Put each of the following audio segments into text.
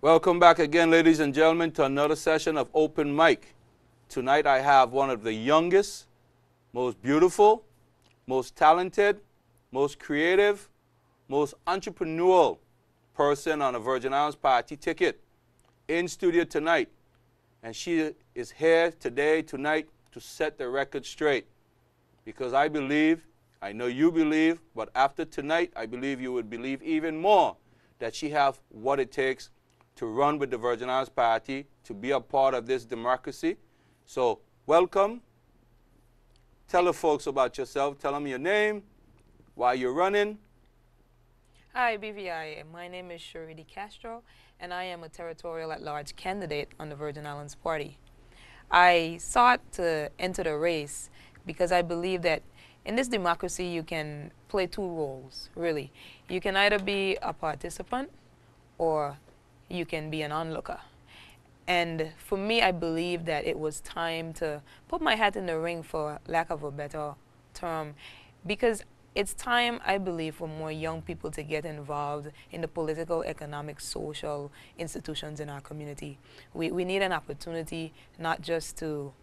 Welcome back again, ladies and gentlemen, to another session of Open Mic. Tonight I have one of the youngest, most beautiful, most talented, most creative, most entrepreneurial person on a Virgin Islands party ticket in studio tonight. And she is here today, tonight, to set the record straight. Because I believe, I know you believe, but after tonight, I believe you would believe even more that she have what it takes to run with the Virgin Islands Party, to be a part of this democracy. So, welcome. Tell the folks about yourself. Tell them your name, why you're running. Hi, BVI. My name is Sharie B DeCastro, and I am a territorial at-large candidate on the Virgin Islands Party. I sought to enter the race because I believe that in this democracy you can play two roles, really. You can either be a participant or you can be an onlooker. And for me, I believe that it was time to put my hat in the ring, for lack of a better term, because it's time, I believe, for more young people to get involved in the political, economic, social institutions in our community. We need an opportunity not just to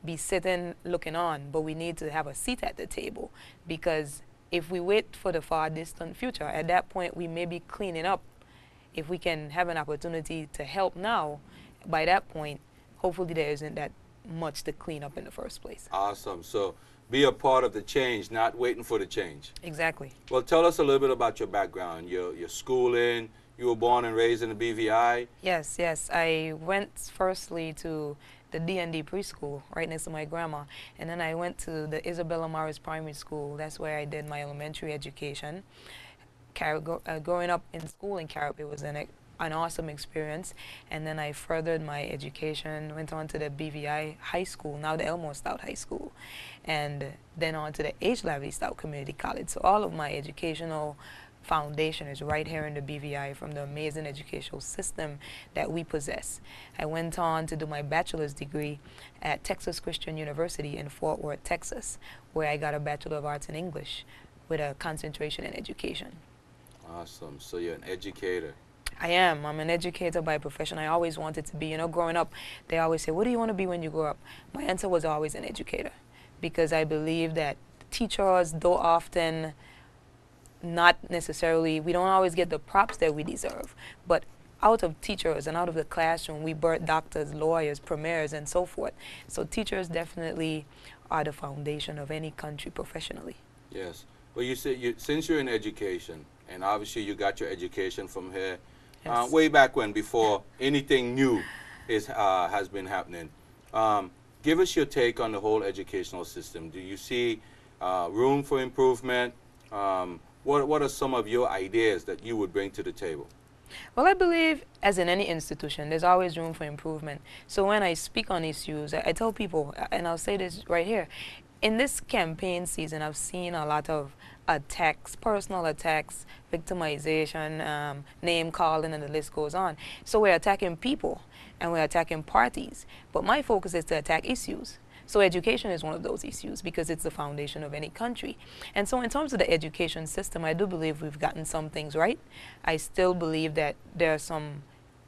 be sitting looking on, but we need to have a seat at the table, because if we wait for the far distant future, at that point we may be cleaning up. If we can have an opportunity to help now, by that point, hopefully there isn't that much to clean up in the first place. Awesome. So, be a part of the change, not waiting for the change. Exactly. Well, tell us a little bit about your background, your schooling. You were born and raised in the BVI. Yes, yes. I went firstly to the D&D preschool right next to my grandma, and then I went to the Isabella Morris Primary School. That's where I did my elementary education. Growing up in school in Carib, it was an awesome experience, and then I furthered my education, went on to the BVI High School, now the Elmore Stout High School, and then on to the H. Lavey Stout Community College. So all of my educational foundation is right here in the BVI, from the amazing educational system that we possess. I went on to do my bachelor's degree at Texas Christian University in Fort Worth, Texas, where I got a Bachelor of Arts in English with a concentration in education. Awesome. So you're an educator. I am. I'm an educator by profession. I always wanted to be. You know, growing up, they always say, what do you want to be when you grow up? My answer was always an educator, because I believe that teachers, though often not necessarily, we don't always get the props that we deserve, but out of teachers and out of the classroom, we birth doctors, lawyers, premiers, and so forth. So teachers definitely are the foundation of any country professionally. Yes. Well, you said since you're in education, and obviously you got your education from here, Yes. way back when, before anything new has been happening. Give us your take on the whole educational system. Do you see room for improvement? What are some of your ideas that you would bring to the table? Well, I believe, as in any institution, there's always room for improvement. So when I speak on issues, I tell people, and I'll say this right here, in this campaign season, I've seen a lot of attacks, personal attacks, victimization, name calling, and the list goes on. So we're attacking people and we're attacking parties. But my focus is to attack issues. So education is one of those issues, because it's the foundation of any country. And so in terms of the education system, I do believe we've gotten some things right. I still believe that there are some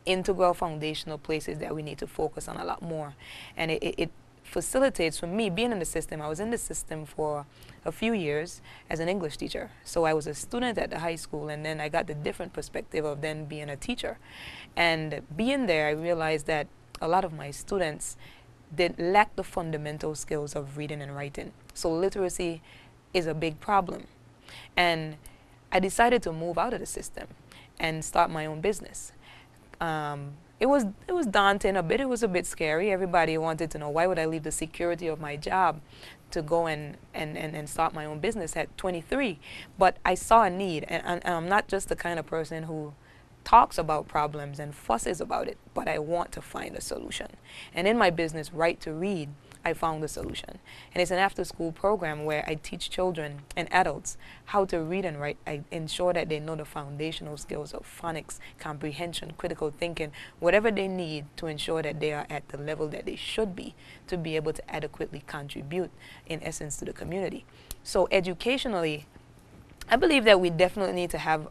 integral foundational places that we need to focus on a lot more. And it facilitates, for me, being in the system. I was in the system for a few years as an English teacher. So I was a student at the high school, and then I got the different perspective of then being a teacher. And being there, I realized that a lot of my students did lack the fundamental skills of reading and writing. So literacy is a big problem. And I decided to move out of the system and start my own business. It was daunting a bit. It was a bit scary. Everybody wanted to know, why would I leave the security of my job to go and start my own business at 23? But I saw a need, and I'm not just the kind of person who talks about problems and fusses about it, but I want to find a solution. And in my business, Right to Read, I found a solution. And it's an after-school program where I teach children and adults how to read and write. I ensure that they know the foundational skills of phonics, comprehension, critical thinking, whatever they need to ensure that they are at the level that they should be to be able to adequately contribute, in essence, to the community. So educationally, I believe that we definitely need to have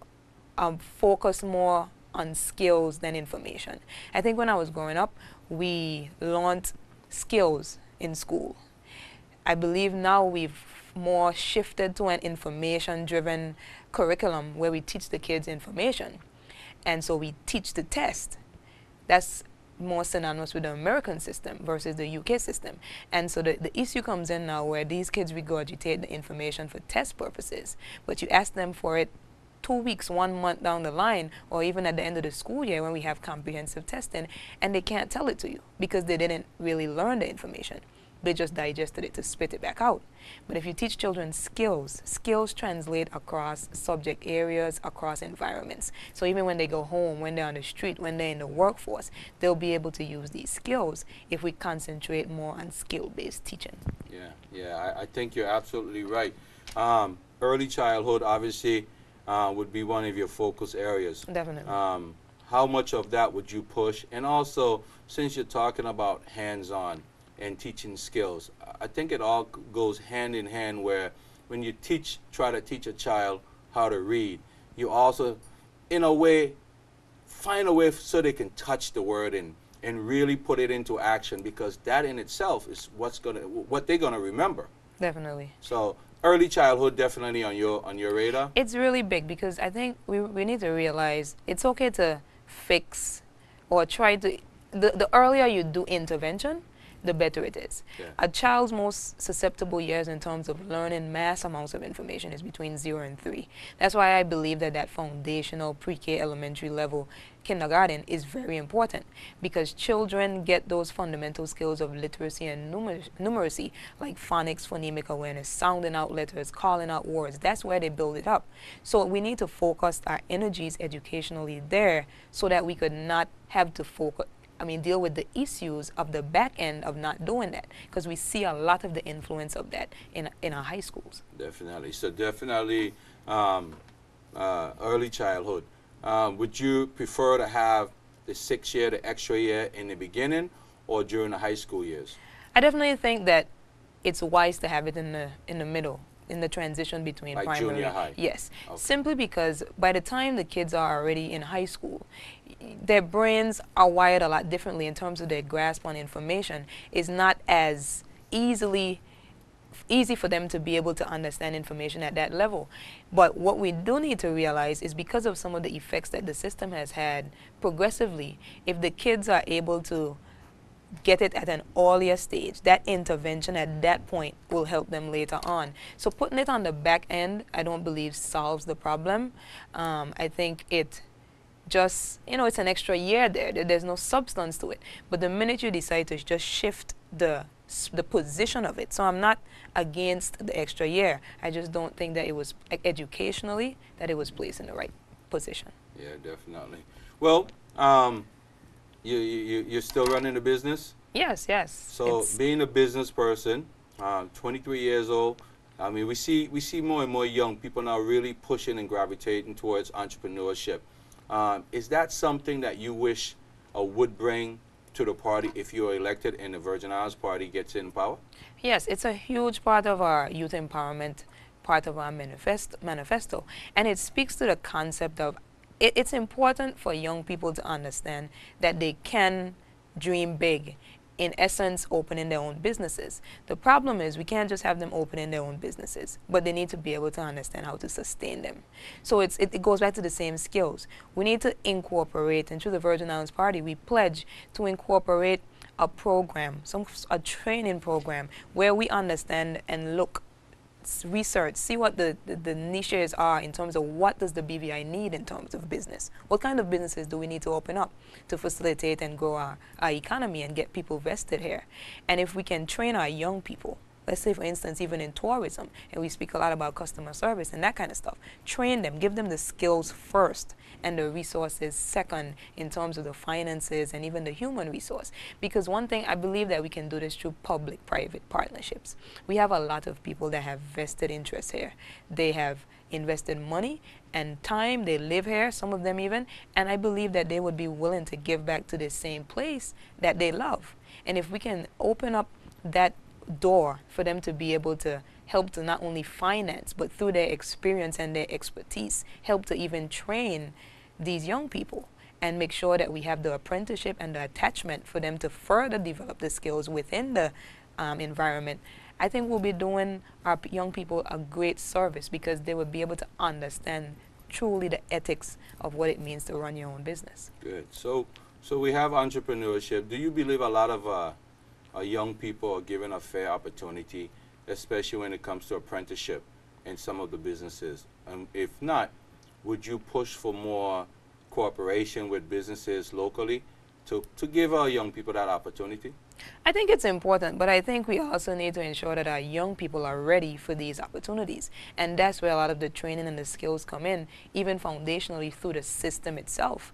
focus more on skills than information. I think when I was growing up, we learned skills in school. I believe now we've more shifted to an information-driven curriculum where we teach the kids information. And so we teach the test. That's more synonymous with the American system versus the UK system. And so the issue comes in now where these kids regurgitate the information for test purposes, but you ask them for it 2 weeks, 1 month down the line, or even at the end of the school year when we have comprehensive testing, and they can't tell it to you because they didn't really learn the information. They just digested it to spit it back out. But if you teach children skills, skills translate across subject areas, across environments. So even when they go home, when they're on the street, when they're in the workforce, they'll be able to use these skills if we concentrate more on skill-based teaching. Yeah, I think you're absolutely right. Early childhood, obviously, would be one of your focus areas. Definitely. How much of that would you push? And also, since you're talking about hands-on and teaching skills, I think it all goes hand in hand where when you try to teach a child how to read, you also, in a way, find a way so they can touch the word and really put it into action, because that in itself is what they're gonna remember. Definitely. So early childhood definitely on your radar. It's really big because I think we need to realize it's okay to fix or try to, the earlier you do intervention, the better it is. Yeah. A child's most susceptible years in terms of learning mass amounts of information is between 0 and 3. That's why I believe that foundational pre-K elementary level kindergarten is very important, because children get those fundamental skills of literacy and numeracy, like phonics, phonemic awareness, sounding out letters, calling out words. That's where they build it up. So we need to focus our energies educationally there so that we could not have to deal with the issues of the back end of not doing that, because we see a lot of the influence of that in our high schools. Definitely. So definitely early childhood. Would you prefer to have the 6 year, the extra year in the beginning or during the high school years? I definitely think that it's wise to have it in the middle, in the transition between like primary. Junior high? Yes. Okay. Simply because by the time the kids are already in high school, their brains are wired a lot differently in terms of their grasp on information. It's not as easy for them to be able to understand information at that level. But what we do need to realize is, because of some of the effects that the system has had progressively, if the kids are able to get it at an earlier stage, that intervention at that point will help them later on. So putting it on the back end, I don't believe solves the problem. I think it just, it's an extra year there. There's no substance to it. But the minute you decide to just shift the position of it, so I'm not against the extra year. I just don't think that it was educationally that it was placed in the right position. Yeah, definitely. Well, you're still running the business? Yes, yes. So being a business person, 23 years old, I mean, we see more and more young people now really pushing and gravitating towards entrepreneurship. Is that something that you wish would bring to the party if you're elected and the Virgin Islands Party gets in power? Yes, it's a huge part of our youth empowerment, part of our manifesto. And it speaks to the concept of, it's important for young people to understand that they can dream big. In essence, opening their own businesses. The problem is we can't just have them opening their own businesses, but they need to be able to understand how to sustain them. So it goes back to the same skills. We need to incorporate, and through the Virgin Islands Party, we pledge to incorporate a program, a training program, where we understand and look, research, see what the niches are in terms of what does the BVI need in terms of business. What kind of businesses do we need to open up to facilitate and grow our economy and get people vested here? And if we can train our young people, let's say for instance even in tourism, and we speak a lot about customer service and that kind of stuff, train them, give them the skills first and the resources second in terms of the finances and even the human resource. Because one thing, I believe that we can do this through public-private partnerships. We have a lot of people that have vested interests here. They have invested money and time, they live here, some of them even, and I believe that they would be willing to give back to the same place that they love. And if we can open up that door for them to be able to help to not only finance, but through their experience and their expertise, help to even train these young people and make sure that we have the apprenticeship and the attachment for them to further develop the skills within the environment, I think we'll be doing our young people a great service, because they will be able to understand truly the ethics of what it means to run your own business. Good. So we have entrepreneurship. Do you believe a lot of young people are given a fair opportunity, especially when it comes to apprenticeship in some of the businesses? If not, would you push for more cooperation with businesses locally to give our young people that opportunity? I think it's important, but I think we also need to ensure that our young people are ready for these opportunities. And that's where a lot of the training and the skills come in, even foundationally through the system itself.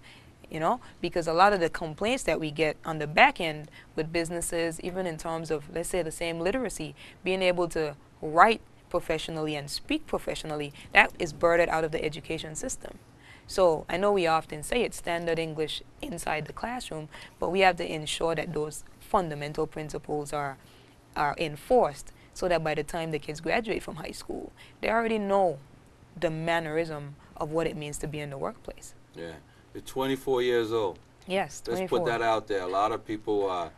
You know, because a lot of the complaints that we get on the back end with businesses, even in terms of, let's say, the same literacy, being able to write professionally and speak professionally, that is birthed out of the education system. So I know we often say it's standard English inside the classroom, but we have to ensure that those fundamental principles are enforced, so that by the time the kids graduate from high school, they already know the mannerism of what it means to be in the workplace. Yeah. You're 24 years old. Yes, 24. Let's put that out there. A lot of people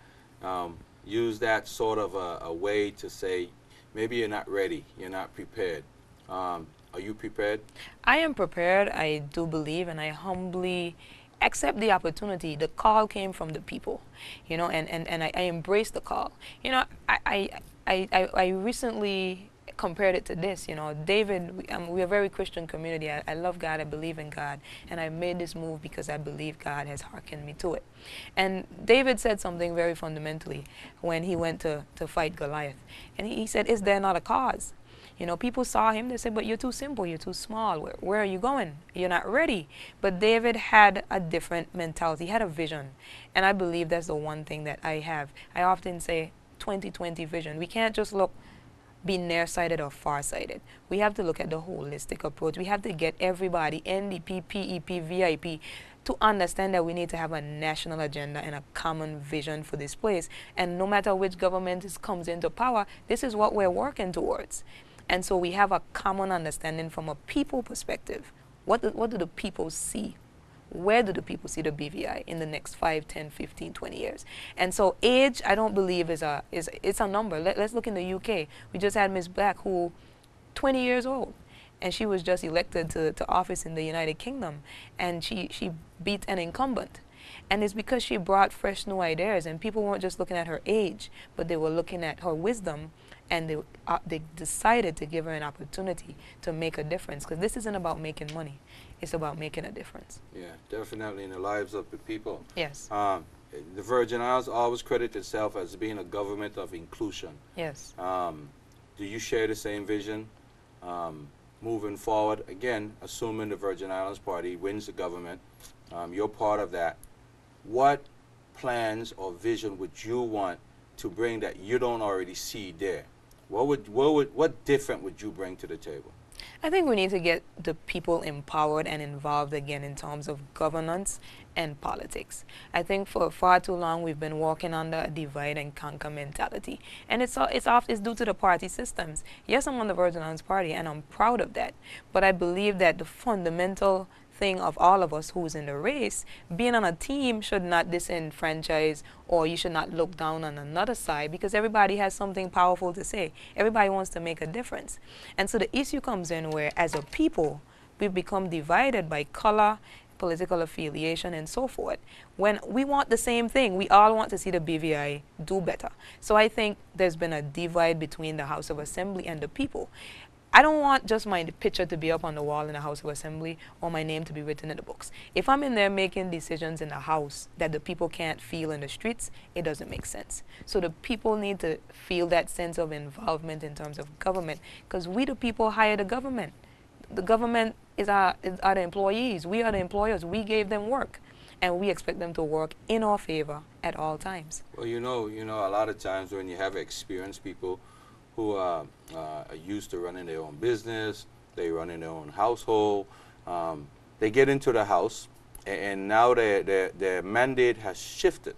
use that sort of a way to say, maybe you're not ready, you're not prepared. Are you prepared? I am prepared, I do believe, and I humbly accept the opportunity. The call came from the people, you know, and I embrace the call. You know, I recently compared it to this, you know, David, we're a very Christian community. I love God, I believe in God, and I made this move because I believe God has hearkened me to it. And David said something very fundamentally when he went to fight Goliath. And he said, is there not a cause? You know, people saw him, they said, but you're too simple, you're too small, where are you going? You're not ready. But David had a different mentality, he had a vision. And I believe that's the one thing that I have. I often say 20/20 vision. We can't just be nearsighted or farsighted. We have to look at the holistic approach. We have to get everybody, NDP, PEP, VIP, to understand that we need to have a national agenda and a common vision for this place. And no matter which government comes into power, this is what we're working towards. And so we have a common understanding from a people perspective. What do the people see? Where do the people see the BVI in the next 5, 10, 15, 20 years? And so age, I don't believe it's a number. Let's look in the UK. We just had Miss Black, who 20 years old, and she was just elected to office in the United Kingdom, and she beat an incumbent. And it's because she brought fresh new ideas, and people weren't just looking at her age, but they were looking at her wisdom, and they decided to give her an opportunity to make a difference, because this isn't about making money. It's about making a difference. Yeah, definitely in the lives of the people. Yes. The Virgin Islands always credit itself as being a government of inclusion. Yes. Do you share the same vision moving forward? Again, assuming the Virgin Islands Party wins the government, you're part of that. What plans or vision would you want to bring that you don't already see there? What different would you bring to the table? I think we need to get the people empowered and involved again in terms of governance and politics. I think for far too long we've been walking under a divide and conquer mentality, and it's due to the party systems. Yes, I'm on the Virgin Islands Party, and I'm proud of that. But I believe that the fundamental thing of all of us who's in the race, being on a team should not disenfranchise, or you should not look down on another side, because everybody has something powerful to say. Everybody wants to make a difference. And so the issue comes in where, as a people, we've become divided by color, political affiliation, and so forth. When we want the same thing, we all want to see the BVI do better. So I think there's been a divide between the House of Assembly and the people. I don't want just my picture to be up on the wall in the House of Assembly or my name to be written in the books. If I'm in there making decisions in the House that the people can't feel in the streets, it doesn't make sense. So the people need to feel that sense of involvement in terms of government, because we the people hire the government. The government is the employees. We are the employers. We gave them work, and we expect them to work in our favor at all times. Well, you know, a lot of times when you have experienced people who are used to running their own business, they run in their own household, they get into the House, and now their mandate has shifted.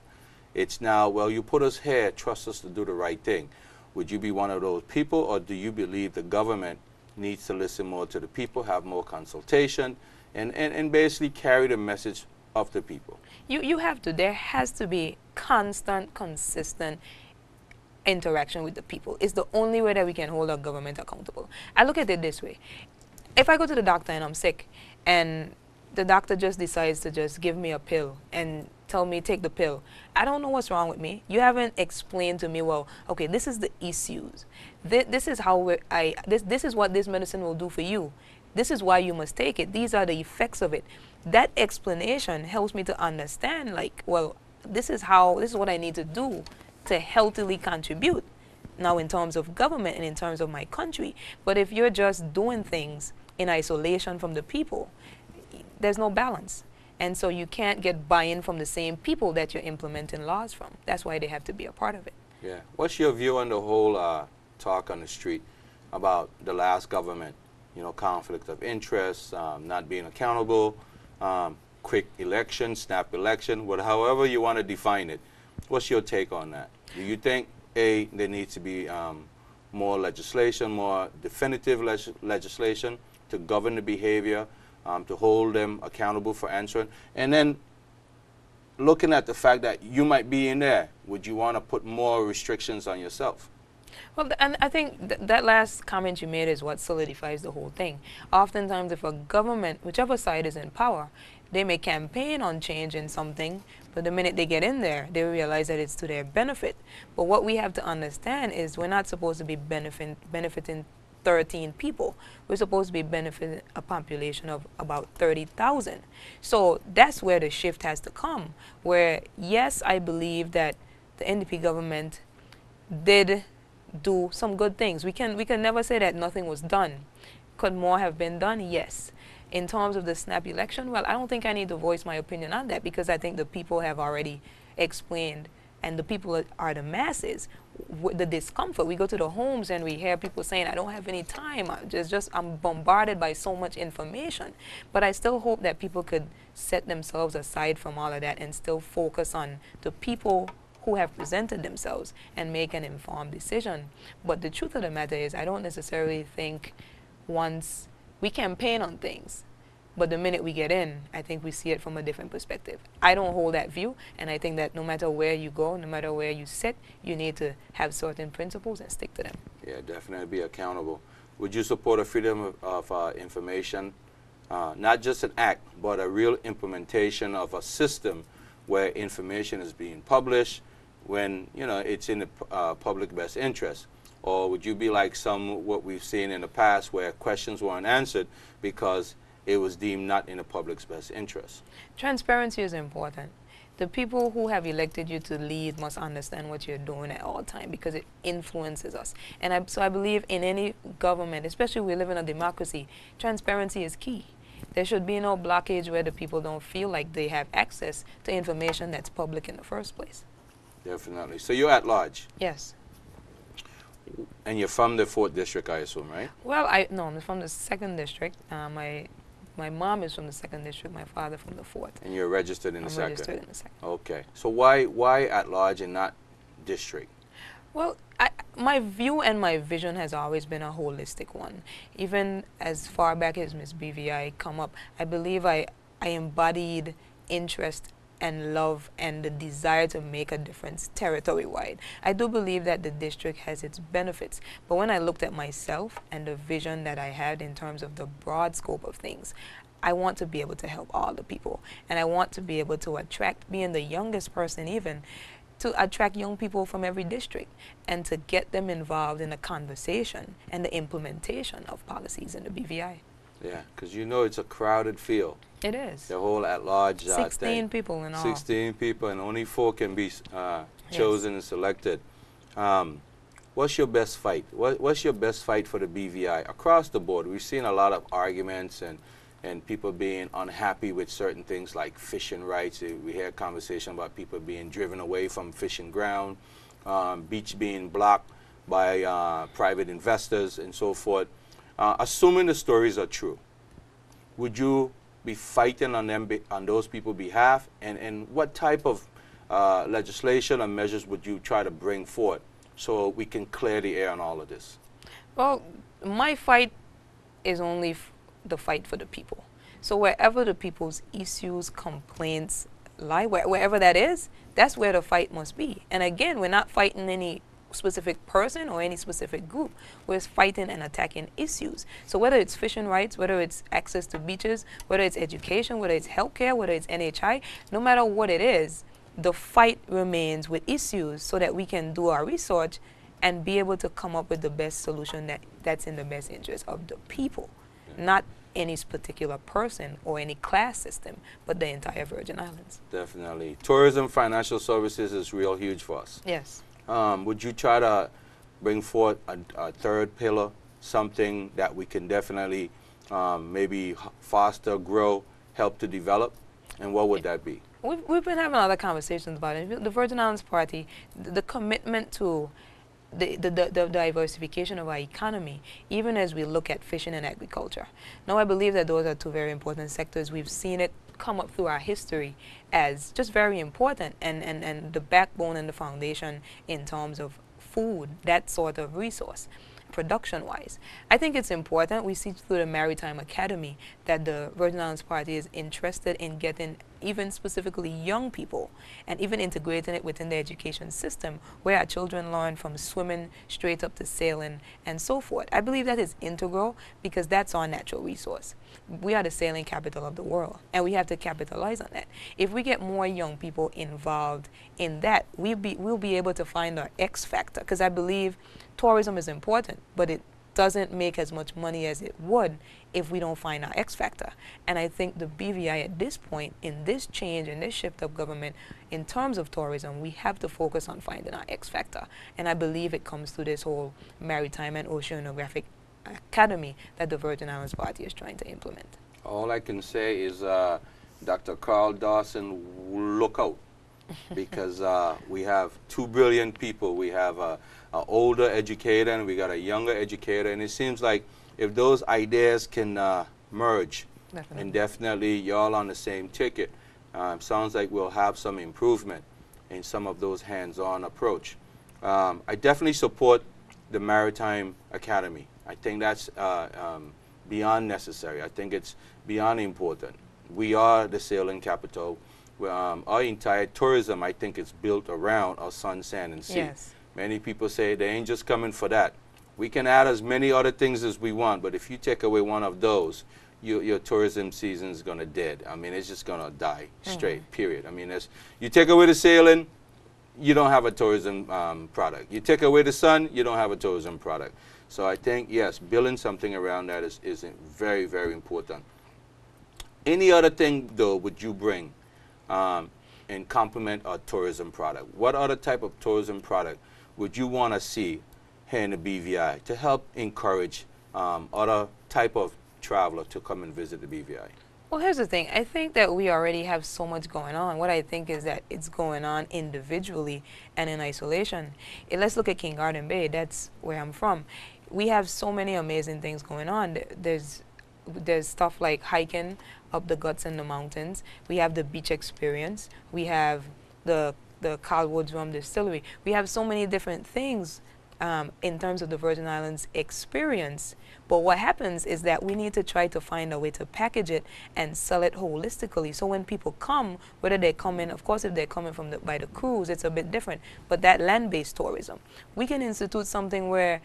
It's now, well, you put us here, trust us to do the right thing. Would you be one of those people, or do you believe the government needs to listen more to the people, have more consultation, and basically carry the message of the people. You have to. There has to be constant, consistent interaction with the people. It's the only way that we can hold our government accountable. I look at it this way. If I go to the doctor and I'm sick, and the doctor just decides to just give me a pill and tell me take the pill, I don't know what's wrong with me. You haven't explained to me, well, okay, this is the issues. This is how this is what this medicine will do for you. This is why you must take it. These are the effects of it. That explanation helps me to understand, like, well, this is what I need to do to healthily contribute now in terms of government and in terms of my country. But if you're just doing things in isolation from the people, there's no balance. And so you can't get buy-in from the same people that you're implementing laws from. That's why they have to be a part of it. Yeah. What's your view on the whole talk on the street about the last government? You know, conflict of interest, not being accountable, quick election, snap election, however you want to define it. What's your take on that? Do you think, A, there needs to be more legislation, more definitive legislation to govern the behavior, to hold them accountable for answering? And then looking at the fact that you might be in there, would you want to put more restrictions on yourself? Well, and I think that last comment you made is what solidifies the whole thing. Oftentimes, if a government, whichever side is in power, they may campaign on changing something, but the minute they get in there, they realize that it's to their benefit. But what we have to understand is we're not supposed to be benefiting 13 people. We're supposed to be benefiting a population of about 30,000. So that's where the shift has to come, where, yes, I believe that the NDP government did do some good things. We can never say that nothing was done. Could more have been done? Yes. In terms of the snap election, well, I don't think I need to voice my opinion on that, because I think the people have already explained, and the people are the masses. The discomfort, we go to the homes and we hear people saying, I don't have any time, I'm bombarded by so much information. But I still hope that people could set themselves aside from all of that and still focus on the people who have presented themselves and make an informed decision. But the truth of the matter is, I don't necessarily think once we campaign on things, but the minute we get in, I think we see it from a different perspective. I don't hold that view, and I think that no matter where you go, no matter where you sit, you need to have certain principles and stick to them. Yeah, definitely be accountable. Would you support a freedom of information, not just an act, but a real implementation of a system where information is being published when, you know, it's in the public best interest? Or would you be like what we've seen in the past where questions weren't answered because it was deemed not in the public's best interest? Transparency is important. The people who have elected you to lead must understand what you're doing at all times, because it influences us. And so I believe in any government, especially we live in a democracy, transparency is key. There should be no blockage where the people don't feel like they have access to information that's public in the first place. Definitely. So you're at large? Yes. And you're from the 4th District, I assume, right? Well, no, I'm from the 2nd District. My mom is from the 2nd District, my father from the 4th. And you're registered in the 2nd? I'm registered in the 2nd. Okay. So why at large and not district? Well, my view and my vision has always been a holistic one. Even as far back as Miss BVI come up, I believe I embodied interest and love and the desire to make a difference territory-wide. I do believe that the district has its benefits, but when I looked at myself and the vision that I had in terms of the broad scope of things, I want to be able to help all the people, and I want to be able to attract, being the youngest person even, to attract young people from every district and to get them involved in the conversation and the implementation of policies in the BVI. Yeah, because you know it's a crowded field. It is. The whole at-large 16 thing. people in all. 16 people, and only 4 can be chosen and selected. What's your best fight? What's your best fight for the BVI? Across the board, we've seen a lot of arguments and people being unhappy with certain things like fishing rights. We hear a conversation about people being driven away from fishing ground, beach being blocked by private investors and so forth. Assuming the stories are true, would you be fighting on them, on those people's behalf? And what type of legislation or measures would you try to bring forth so we can clear the air on all of this? Well, my fight is only the fight for the people. So wherever the people's issues, complaints lie, wherever that is, that's where the fight must be. And again, we're not fighting any specific person or any specific group. We're fighting and attacking issues. So whether it's fishing rights, whether it's access to beaches, whether it's education, whether it's healthcare, whether it's NHI, no matter what it is, the fight remains with issues so that we can do our research and be able to come up with the best solution that's in the best interest of the people, not any particular person or any class system, but the entire Virgin Islands. Definitely. Tourism, financial services is real huge for us. Yes. Would you try to bring forth a third pillar, something that we can definitely maybe foster, grow, help to develop? And what would that be? We've been having other conversations about it. The Virgin Islands Party, the commitment to the diversification of our economy, even as we look at fishing and agriculture. Now, I believe that those are two very important sectors. We've seen it come up through our history as just very important and the backbone and the foundation in terms of food, that sort of resource, production-wise. I think it's important. We see through the Maritime Academy that the Virgin Islands Party is interested in getting even specifically young people and even integrating it within the education system where our children learn from swimming straight up to sailing and so forth. I believe that is integral because that's our natural resource. We are the sailing capital of the world and we have to capitalize on that. If we get more young people involved in that, we'll be able to find our X factor, because I believe tourism is important, but it doesn't make as much money as it would if we don't find our X factor. And I think the BVI at this point, in this change, in this shift of government, in terms of tourism, we have to focus on finding our X factor. And I believe it comes through this whole Maritime and Oceanographic Academy that the Virgin Islands Party is trying to implement. All I can say is Dr. Carl Dawson, look out. Because we have 2 billion people. We have an older educator and we got a younger educator, and it seems like if those ideas can merge, and definitely y'all on the same ticket, sounds like we'll have some improvement in some of those hands-on approach. I definitely support the Maritime Academy. I think that's beyond necessary. I think it's beyond important. We are the sailing capital. Our entire tourism, I think, is built around our sun, sand, and sea. Yes. Many people say they ain't just coming for that. We can add as many other things as we want, but if you take away one of those, your tourism season is going to dead. I mean, it's just going to die straight, period. I mean, you take away the sailing, you don't have a tourism product. You take away the sun, you don't have a tourism product. So I think, yes, building something around that is very, very important. Any other thing, though, would you bring and complement our tourism product? What other type of tourism product would you want to see here in the BVI to help encourage other type of traveler to come and visit the BVI? Well, here's the thing. I think that we already have so much going on. What I think is that it's going on individually and in isolation. Let's look at King Garden Bay. That's where I'm from. We have so many amazing things going on. There's stuff like hiking up the guts in the mountains. We have the beach experience. We have the Carlwood's Rum Distillery. We have so many different things in terms of the Virgin Islands experience. But what happens is that we need to try to find a way to package it and sell it holistically. So when people come, whether they come in, of course, if they're coming from by the cruise, it's a bit different. But that land-based tourism, we can institute something where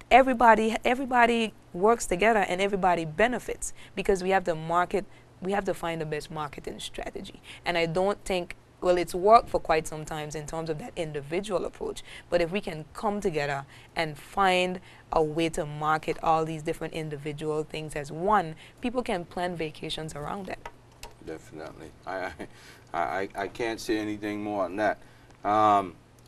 everybody works together and everybody benefits, because we have to market. We have to find the best marketing strategy. And I don't think, well, it's worked for quite some time in terms of that individual approach. But if we can come together and find a way to market all these different individual things as one, people can plan vacations around that. Definitely. I can't say anything more on that.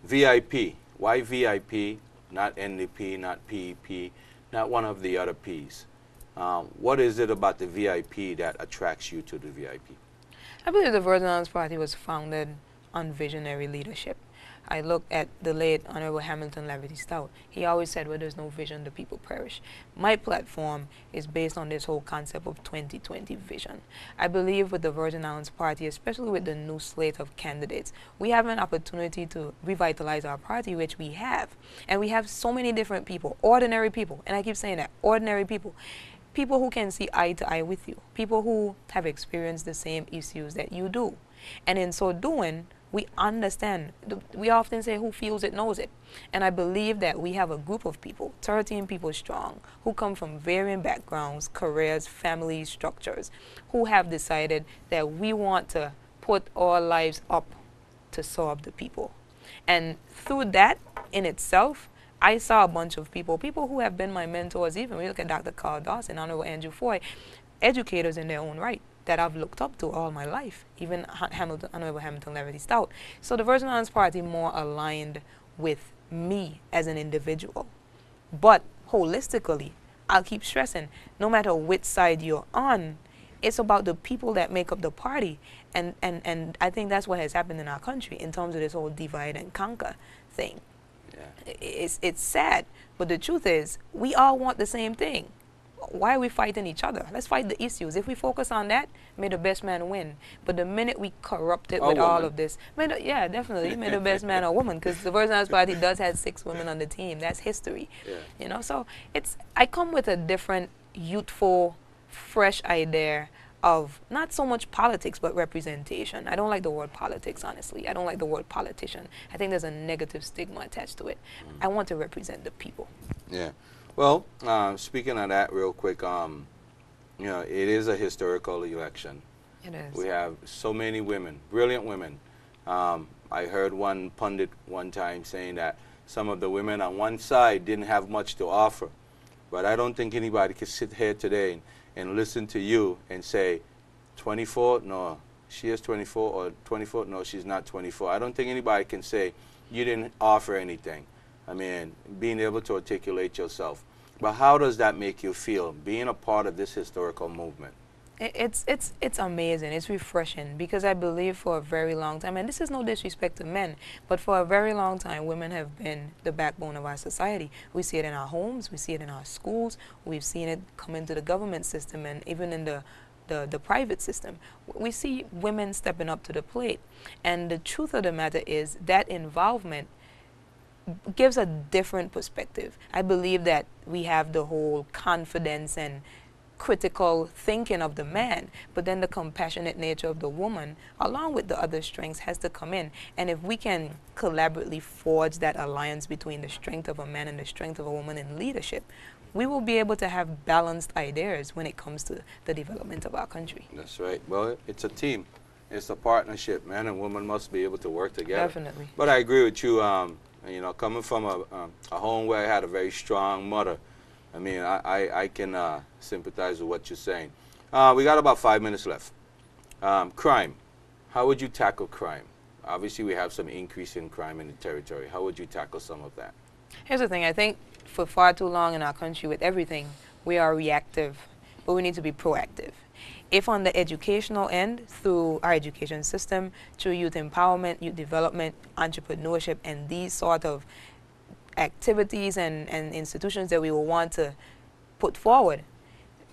VIP. Why VIP? Not NDP, not PEP, not one of the other Ps. What is it about the VIP that attracts you to the VIP? I believe the Virgin Islands Party was founded on visionary leadership. I look at the late Honorable Hamilton Laverty Stout. He always said, where there's no vision, the people perish. My platform is based on this whole concept of 2020 vision. I believe with the Virgin Islands Party, especially with the new slate of candidates, we have an opportunity to revitalize our party, which we have. And we have so many different people, ordinary people, and I keep saying that, ordinary people. people who can see eye to eye with you, people who have experienced the same issues that you do. And in so doing, we understand. We often say who feels it knows it. And I believe that we have a group of people, 13 people strong, who come from varying backgrounds, careers, families, structures, who have decided that we want to put our lives up to serve the people. And through that in itself, I saw a bunch of people who have been my mentors. Even we look at Dr. Carl Dawson, Honorable Andrew Foy, educators in their own right that I've looked up to all my life, even Honorable Hamilton Leverty Stout. So the Virgin Islands Party more aligned with me as an individual. But holistically, I'll keep stressing, no matter which side you're on, it's about the people that make up the party. And I think that's what has happened in our country in terms of this whole divide and conquer thing. Yeah. It's sad, but the truth is, we all want the same thing. Why are we fighting each other? Let's fight the issues. If we focus on that, may the best man win. But the minute we corrupt it with all of this, yeah, definitely, may the best man or woman, because the Virgin Islands Party does have 6 women on the team. That's history. Yeah. You know, so I come with a different, youthful, fresh idea of not so much politics, but representation. I don't like the word politics, honestly. I don't like the word politician. I think there's a negative stigma attached to it. I want to represent the people. Yeah. Well, speaking of that real quick, you know, it is a historical election. It is. We have so many women, brilliant women. I heard one pundit one time saying that some of the women on one side didn't have much to offer. But I don't think anybody can sit here today and listen to you and say, 24? No, she is 24, or 24? No, she's not 24. I don't think anybody can say you didn't offer anything. I mean, being able to articulate yourself. But how does that make you feel, being a part of this historical movement? It's amazing. It's refreshing, because I believe for a very long time, and this is no disrespect to men, but for a very long time, women have been the backbone of our society. We see it in our homes, we see it in our schools, we've seen it come into the government system, and even in the private system. We see women stepping up to the plate. And the truth of the matter is that involvement gives a different perspective. I believe that we have the whole confidence and critical thinking of the man, but then the compassionate nature of the woman, along with the other strengths, has to come in. And if we can collaboratively forge that alliance between the strength of a man and the strength of a woman in leadership, we will be able to have balanced ideas when it comes to the development of our country. That's right. Well, it's a team. It's a partnership. Man and woman must be able to work together. Definitely. But I agree with you. You know, coming from a home where I had a very strong mother, I mean, I can sympathize with what you're saying. We got about 5 minutes left. Crime. How would you tackle crime? Obviously, we have some increase in crime in the territory. How would you tackle some of that? Here's the thing. I think for far too long in our country with everything, we are reactive, but we need to be proactive. If on the educational end, through our education system, through youth empowerment, youth development, entrepreneurship, and these sort of activities and institutions that we will want to put forward,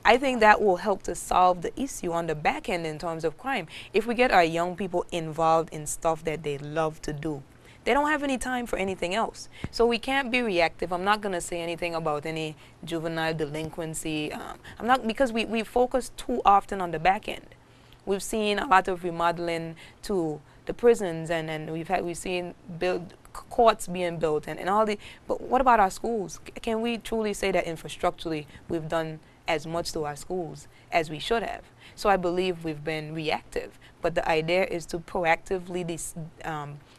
I think that will help to solve the issue on the back end in terms of crime. If we get our young people involved in stuff that they love to do, they don't have any time for anything else. So we can't be reactive. I'm not going to say anything about any juvenile delinquency. I'm not, because we focus too often on the back end. We've seen a lot of remodeling to the prisons, and we've seen courts being built and all the. But what about our schools? Can we truly say that infrastructurally we've done as much to our schools as we should have? So I believe we've been reactive, but the idea is to proactively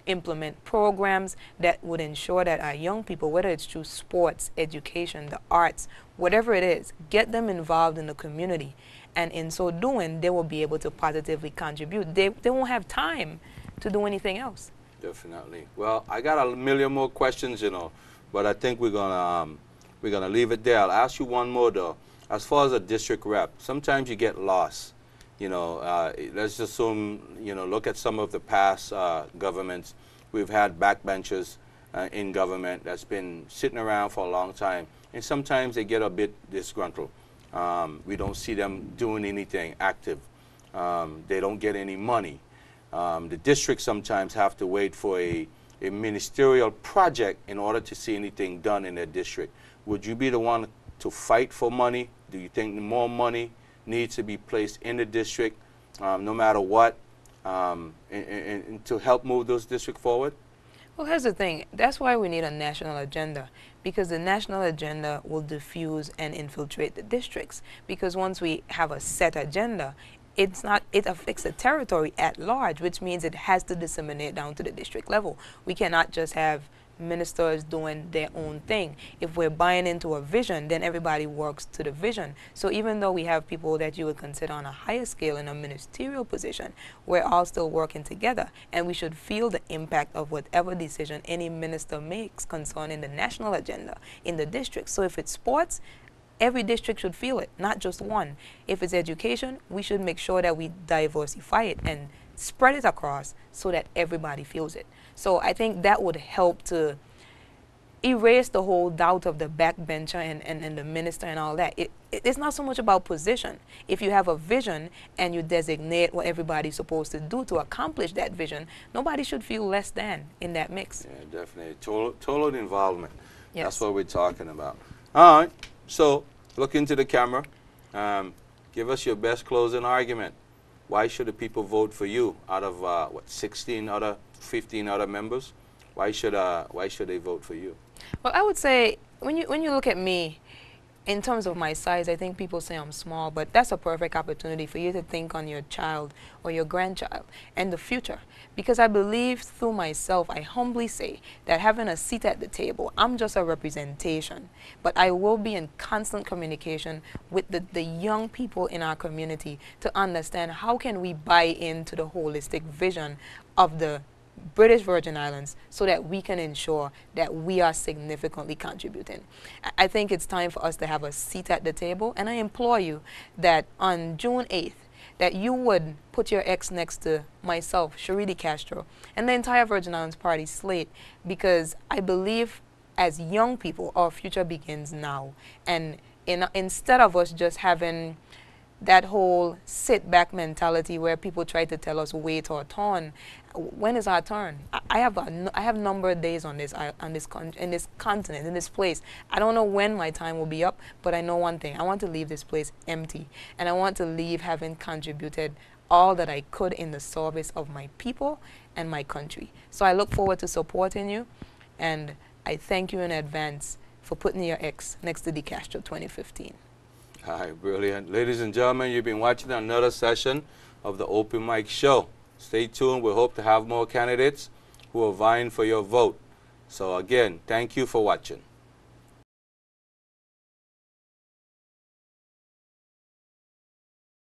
implement programs that would ensure that our young people, whether it's through sports, education, the arts, whatever it is, get them involved in the community. And in so doing, they will be able to positively contribute. They won't have time to do anything else. Definitely. Well, I got a million more questions, you know, but I think we're gonna leave it there. I'll ask you one more though. As far as a district rep, sometimes you get lost. You know, let's assume, you know, look at some of the past governments. We've had backbenchers in government that's been sitting around for a long time, and sometimes they get a bit disgruntled. We don't see them doing anything active. They don't get any money. The districts sometimes have to wait for a ministerial project in order to see anything done in their district. Would you be the one to fight for money, Do you think more money needs to be placed in the district, no matter what, and to help move those districts forward? Well, here's the thing. That's why we need a national agenda, because the national agenda will diffuse and infiltrate the districts. Because once we have a set agenda, it affects the territory at large, which means it has to disseminate down to the district level. We cannot just have ministers doing their own thing. If we're buying into a vision, then everybody works to the vision. So even though we have people that you would consider on a higher scale in a ministerial position, we're all still working together, and we should feel the impact of whatever decision any minister makes concerning the national agenda in the district. So if it's sports, every district should feel it, not just one. If it's education, we should make sure that we diversify it and spread it across so that everybody feels it. So I think that would help to erase the whole doubt of the backbencher and the minister and all that. It's not so much about position. If you have a vision and you designate what everybody's supposed to do to accomplish that vision, nobody should feel less than in that mix. Yeah, definitely. Total involvement. Yes. That's what we're talking about. All right. So look into the camera. Give us your best closing argument. Why should the people vote for you out of, 15 other members? Why should they vote for you? Well, I would say when you look at me, in terms of my size, I think people say I'm small, but that's a perfect opportunity for you to think on your child or your grandchild and the future. Because I believe through myself, I humbly say that having a seat at the table, I'm just a representation, but I will be in constant communication with the young people in our community to understand how can we buy into the holistic vision of the British Virgin Islands so that we can ensure that we are significantly contributing. I think it's time for us to have a seat at the table, and I implore you that on June 8th, that you would put your X next to myself, Sharie B DeCastro, and the entire Virgin Islands Party slate, because I believe as young people, our future begins now. And instead of us just having that whole sit-back mentality where people try to tell us wait or turn. When is our turn? I have numbered days on this continent, in this place. I don't know when my time will be up, but I know one thing. I want to leave this place empty, and I want to leave having contributed all that I could in the service of my people and my country. So I look forward to supporting you, and I thank you in advance for putting your X next to DeCastro 2015. All right, brilliant. Ladies and gentlemen, you've been watching another session of the Open Mic Show. Stay tuned. We hope to have more candidates who are vying for your vote. So again, thank you for watching.